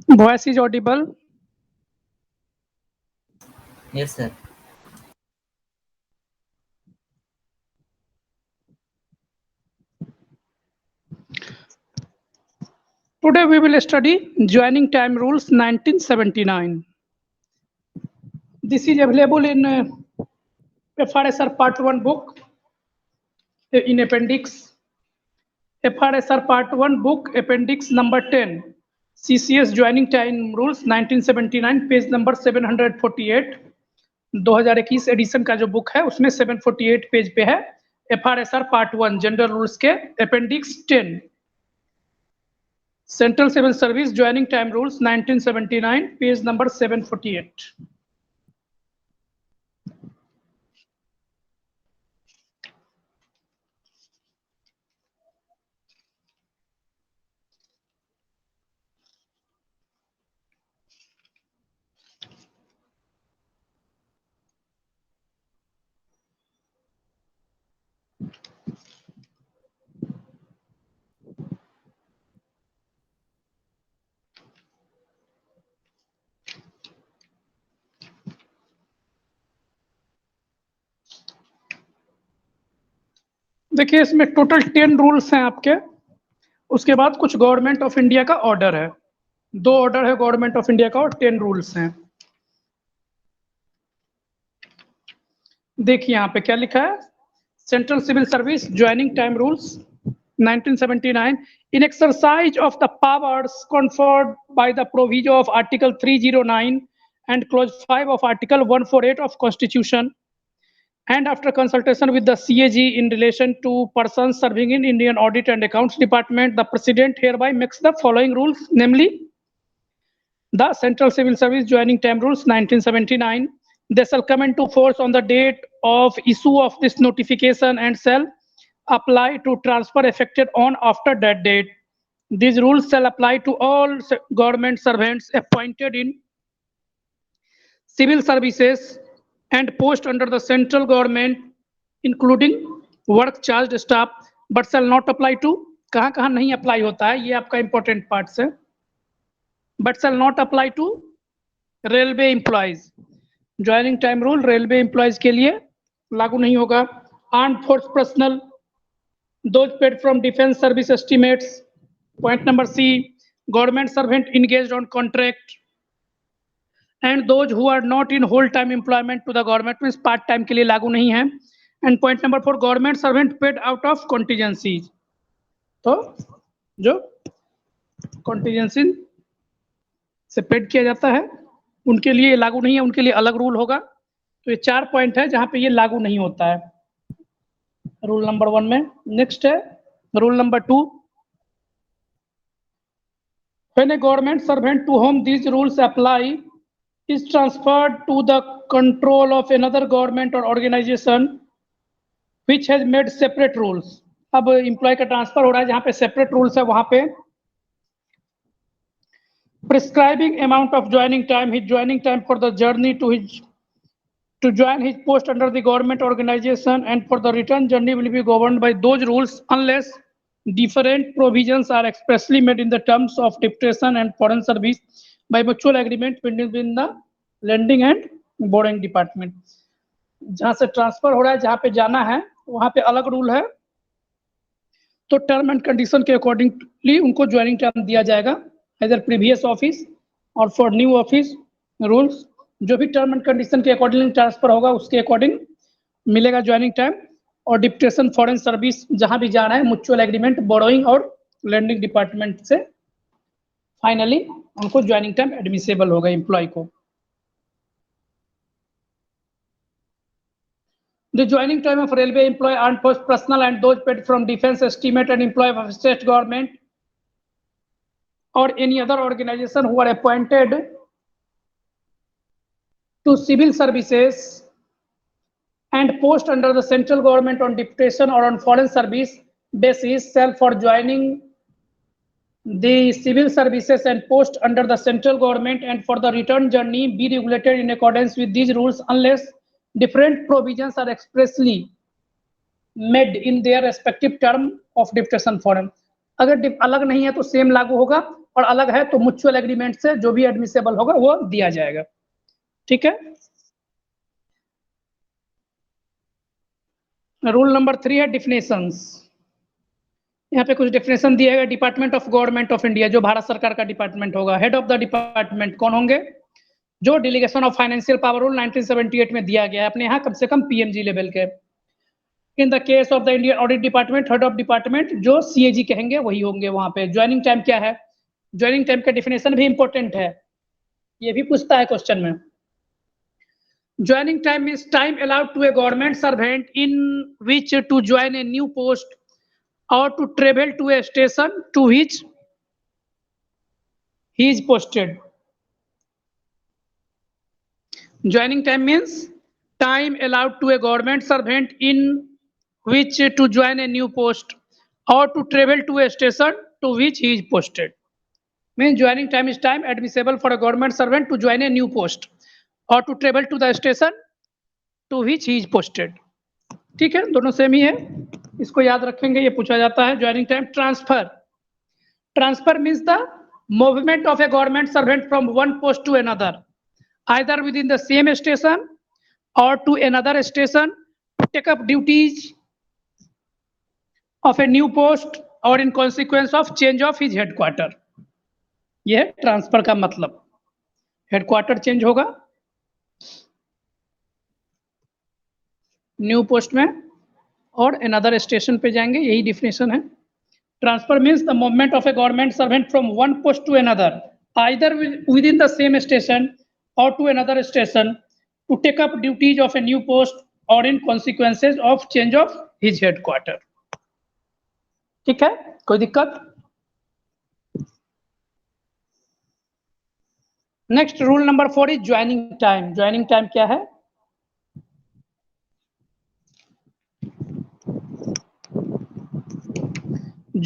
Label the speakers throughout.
Speaker 1: Voice is audible.
Speaker 2: Yes, sir.
Speaker 1: Today we will study Joining Time Rules 1979. This is available in FRSR Part 1 book in Appendix. FRSR Part 1 book Appendix number 10. CCS Joining Time Rules 1979 page number 748. 2021 edition का जो book है उसमें 748 page पे है FRSR part 1 general rules के appendix 10 central civil service joining time rules 1979 page number 748. देखिए इसमें total 10 rules हैं आपके. उसके बाद कुछ गवर्नमेंट ऑफ इंडिया का ऑर्डर है. 2 ऑर्डर है गवर्नमेंट ऑफ इंडिया का और 10 रूल्स हैं. देखिए यहाँ पे क्या लिखा है. Central civil service joining time rules 1979 in exercise of the powers conferred by the proviso of Article 309 and Clause 5 of Article 148 of Constitution, and after consultation with the CAG in relation to persons serving in Indian Audit and Accounts Department, the President hereby makes the following rules, namely the Central Civil Service Joining Time Rules 1979. They shall come into force on the date of issue of this notification and shall apply to transfer effected on after that date. These rules shall apply to all government servants appointed in civil services and post under the central government, including work charged staff, but shall not apply to. कहाँ कहाँ नहीं apply होता है ये आपका important parts है. but shall not apply to railway employees. Joining time rule railway employees के लिए लागू नहीं होगा. Armed force personal, those paid from defense service estimates. Point number C, government servant engaged on contract and those who are not in whole time employment to the government means part time के लिए लागू नहीं है. And point number 4, government servant paid out of contingencies. तो जो contingency से paid किया जाता है उनके लिए लागू नहीं है, उनके लिए अलग रूल होगा. तो ये 4 पॉइंट है जहां पे ये लागू नहीं होता है रूल नंबर 1 में. नेक्स्ट है rule number 2. When a government servant to whom these rules apply is transferred to the control of another government or organization which has made separate rules. अब एम्प्लॉय का ट्रांसफर हो रहा है जहां पे separate rules है वहां पे prescribing amount of joining time, his joining time for the journey to join his post under the government organization and for the return journey will be governed by those rules unless different provisions are expressly made in the terms of deputation and foreign service by mutual agreement between the lending and borrowing department. जहां से transfer हो रहा है जहां पे जाना है वहां पे अलग रूल है. तो टर्म एंड कंडीशन के अकॉर्डिंगली उनको ज्वाइनिंग टाइम दिया जाएगा इधर प्रीवियस ऑफिस और फॉर न्यू ऑफिस रूल्स. जो भी टर्म एंड कंडीशन के अकॉर्डिंग ट्रांसफर होगा उसके अकॉर्डिंग मिलेगा ज्वाइनिंग टाइम. और डिप्टेशन फॉरेन सर्विस जहां भी जाना है म्यूचुअल एग्रीमेंट बोरोइंग और लैंडिंग डिपार्टमेंट से फाइनली उनको ज्वाइनिंग टाइम एडमिसेबल होगा एम्प्लॉय को. The joining time of railway employee, armed force personnel and those paid from defense estimate and employee of state government or any other organization who are appointed to civil services and post under the central government on deputation or on foreign service basis shall for joining the civil services and post under the central government and for the return journey be regulated in accordance with these rules unless different provisions are expressly made in their respective term of deputation foreign. अगर अलग नहीं है तो same लागू होगा और अलग है तो म्यूचुअल एग्रीमेंट से जो भी एडमिसेबल होगा वो दिया जाएगा। ठीक है। रूल नंबर 3 है डिफिनेशंस। यहाँ पे कुछ डिफिनेशन दिया है। Department of government of India, जो भारत सरकार का डिपार्टमेंट होगा। हेड ऑफ द डिपार्टमेंट कौन होंगे? जो delegation of financial power rule 1978 में दिया गया है, अपने यहाँ कम से कम पीएमजी लेवल के। In the case of the Indian audit department, head of department जो सीएजी कहेंगे वही होंगे वहां पे। ज्वाइनिंग टाइम क्या है? ज्वाइनिंग टाइम का डिफिनेशन भी इंपॉर्टेंट है, ये भी पूछता है क्वेश्चन में। Joining time is time allowed to a government servant in which to join a new post or to travel to a station to which he is posted. Joining time means time allowed to a government servant in which to join a new post or to travel to a station to which he is posted. Means joining time is time admissible for a government servant to join a new post or to travel to the station to which he is posted. ठीक है, दोनों same ही है, इसको याद रखेंगे, ये पूछा जाता है। Joining time. Transfer. Transfer means the movement of a government servant from one post to another, either within the same station और to another station to take up duties of a new post और in consequence of change of his headquarter. यह है transfer का मतलब। Headquarter change होगा new post में और another station पे जाएंगे, यही डिफिनेशन है। Transfer means the movement of a government servant from one post to another, either within the same station और to another station to take up duties of a new post और in consequences of change of his headquarter. ठीक है, कोई दिक्कत? Next rule number 4 is joining time. Joining time क्या है?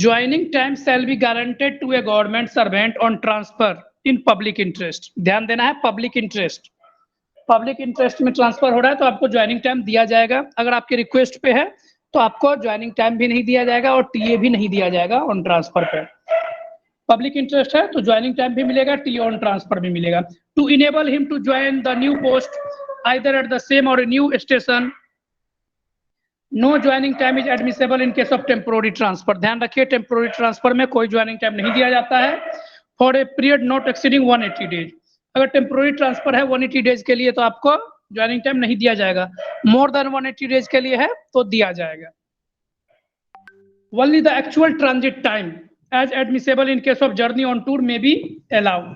Speaker 1: Joining time shall be guaranteed to a government servant on transfer in public interest. ध्यान देना है, पब्लिक इंटरेस्ट। पब्लिक इंटरेस्ट में ट्रांसफर हो रहा है तो आपको ज्वाइनिंग टाइम दिया जाएगा। अगर आपके रिक्वेस्ट पे है तो आपको ज्वाइनिंग टाइम भी नहीं दिया जाएगा और टीए भी नहीं दिया जाएगा ऑन ट्रांसफर पे। पब्लिक इंटरेस्ट है तो ज्वाइनिंग टाइम भी मिलेगा, टीए ऑन ट्रांसफर भी मिलेगा। To enable him to join the new post either at the same और new station, no joining time is admissible in case of temporary transfer. ध्यान रखिए, temporary transfer में कोई joining time नहीं दिया जाता है for a period not exceeding 180 days. अगर टेम्पोररी ट्रांसफर है 180 डेज के लिए तो आपको ज्वाइनिंग टाइम नहीं दिया जाएगा। मोर देन 180 डेज के लिए है तो दिया जाएगा। Only the actual transit time as admissible in case of journey on tour may be allowed.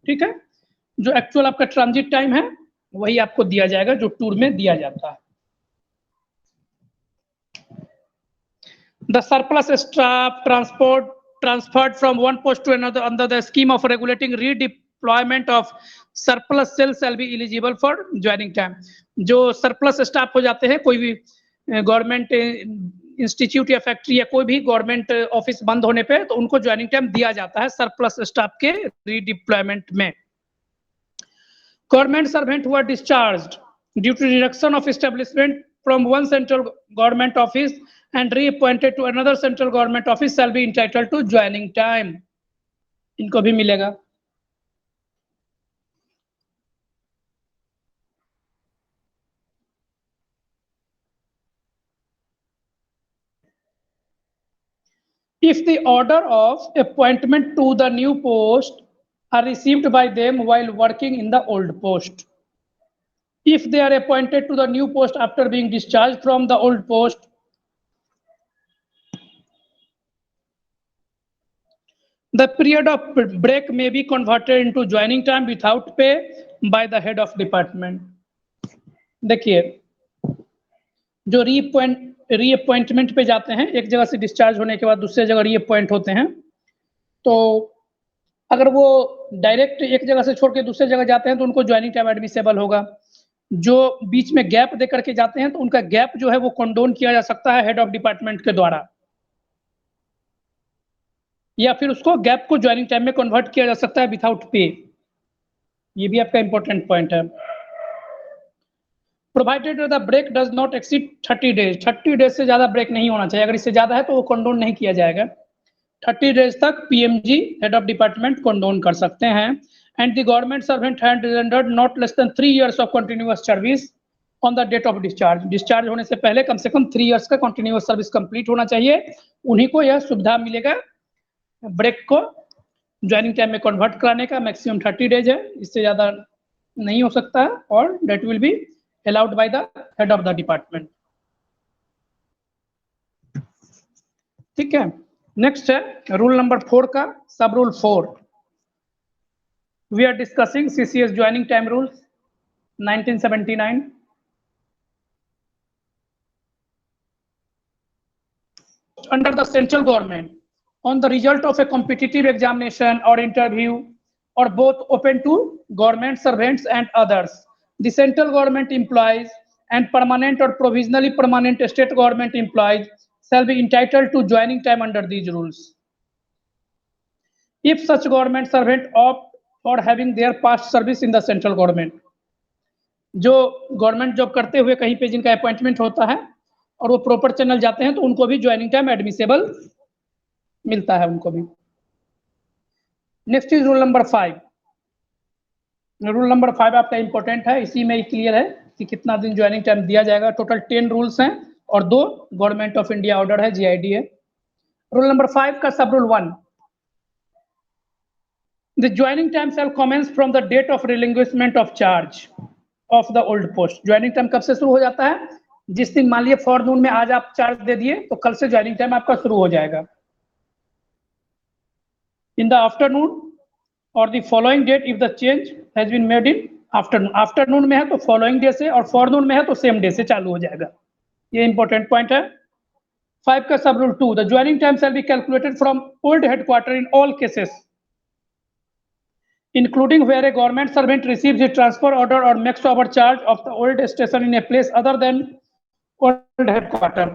Speaker 1: ठीक है, जो एक्चुअल आपका ट्रांजिट टाइम है वही आपको दिया जाएगा जो टूर में दिया जाता है। The surplus staff transferred from one post to another under the scheme of regulating redeployment of surplus cells shall be eligible for joining time. जो surplus staff हो जाते हैं कोई भी गवर्नमेंट इंस्टीट्यूट या फैक्ट्री या कोई भी गवर्नमेंट ऑफिस बंद होने पे तो उनको ज्वाइनिंग टाइम दिया जाता है सरप्लस स्टाफ के रीडिप्लॉयमेंट में। गवर्नमेंट सर्वेंट हुआ discharged due to reduction of establishment from one central government office and reappointed to another central government office shall be entitled to joining time. इनको भी मिलेगा। If the order of appointment to the new post are received by them while working in the old post, if they are appointed to the new post after being discharged from the old post, the period of break may be converted into joining time without pay by the head of department. देखिए, जो reappointment पे जाते हैं, एक जगह से discharge होने के बाद दूसरे जगह रीअपॉइंट होते हैं, तो अगर वो डायरेक्ट एक जगह से छोड़ के दूसरे जगह जाते हैं तो उनको ज्वाइनिंग टाइम एडमिसेबल होगा। जो बीच में गैप दे करके जाते हैं तो उनका गैप जो है वो कंडोन किया जा सकता है हेड ऑफ डिपार्टमेंट के द्वारा, या फिर उसको गैप को ज्वाइनिंग टाइम में कन्वर्ट किया जा सकता है विदाउट पे। ये भी आपका इंपॉर्टेंट पॉइंट है। Provided the break does not exceed 30 days, 30 days से ज्यादा ब्रेक नहीं होना चाहिए। अगर इससे ज्यादा है तो वो कंडोन नहीं किया जाएगा। 30 days तक PMG head of department condone कर सकते हैं। And the government servant had rendered not less than 3 years of continuous service on the date of discharge. Discharge होने से पहले कम से कम 3 years का कंटिन्यूअस सर्विस कंप्लीट होना चाहिए, उन्हीं को यह सुविधा मिलेगा ब्रेक को ज्वाइनिंग टाइम में कन्वर्ट कराने का। मैक्सिमम 30 days है, इससे ज़्यादा नहीं हो सकता है, और date will be allowed by the head of the department. ठीक है, नेक्स्ट है रूल नंबर 4 का sub rule 4। We are discussing CCS joining time rules 1979। Under the central government on the result of a competitive examination or interview or both open to government servants and others, the central government employees and permanent or provisionally permanent state government employees shall be entitled to joining time under these rules if such government servant opt for having their past service in the central government। जो government job करते हुए कहीं पे जिनका appointment होता है और वो प्रॉपर चैनल जाते हैं तो उनको भी ज्वाइनिंग टाइम एडमिसेबल मिलता है उनको भी। Next is rule number 5। Rule number 5 आपका इंपॉर्टेंट है, इसी में क्लियर है कि कितना दिन ज्वाइनिंग टाइम दिया जाएगा। टोटल 10 रूल्स हैं और 2 गवर्नमेंट ऑफ इंडिया ऑर्डर है, GID है। रूल नंबर 5 का sub rule 1, the joining time shall commence from the date of relinquishment of charge of the old post. Joining time कब से शुरू हो जाता है? जिस दिन मान लिया फॉरनून में आज आप चार्ज दे दिए तो कल से ज्वाइनिंग टाइम आपका शुरू हो जाएगा। इन द आफ्टरनून और the following date if the change has been made in afternoon. Afternoon में है तो फॉलोइंग डे से, और फॉरनून में है तो सेम डे से चालू हो जाएगा। ये इंपॉर्टेंट पॉइंट है। 5 का sub rule 2, the joining time shall be calculated from old headquarter in all cases including where a government servant receives a transfer order or makes overcharge of the old station in a place other than old headquarter,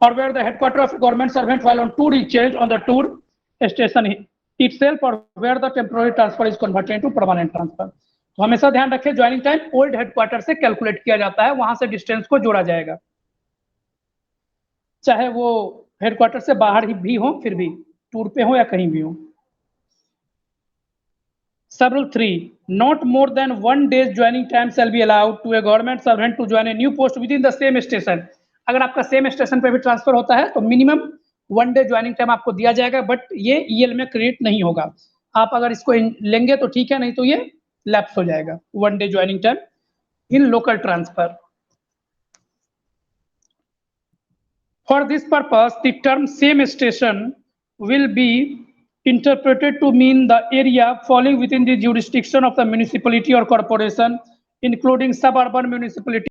Speaker 1: or where the headquarter of a government servant while on tour is changed on the tour station itself, or where the temporary transfer is converted into permanent transfer। तो हमेशा ध्यान रखें joining time old headquarter से calculate किया जाता है, वहां से डिस्टेंस को जोड़ा जाएगा, चाहे वो हेडक्वार्टर से बाहर ही भी हो, फिर भी टूर पे हो या कहीं भी हो। Sub rule 3, not more than 1 day's joining time shall be allowed to a government servant to join a new post within the same station। अगर आपका सेम स्टेशन पे भी ट्रांसफर होता है तो मिनिमम 1 day ज्वाइनिंग टाइम आपको दिया जाएगा, बट ये EL में क्रिएट नहीं होगा। आप अगर इसको लेंगे तो ठीक है, नहीं तो ये लैप्स हो जाएगा 1 day joining time in local transfer. For this purpose, the term same station will be interpreted to mean the area falling within the jurisdiction of the municipality or corporation, including suburban municipality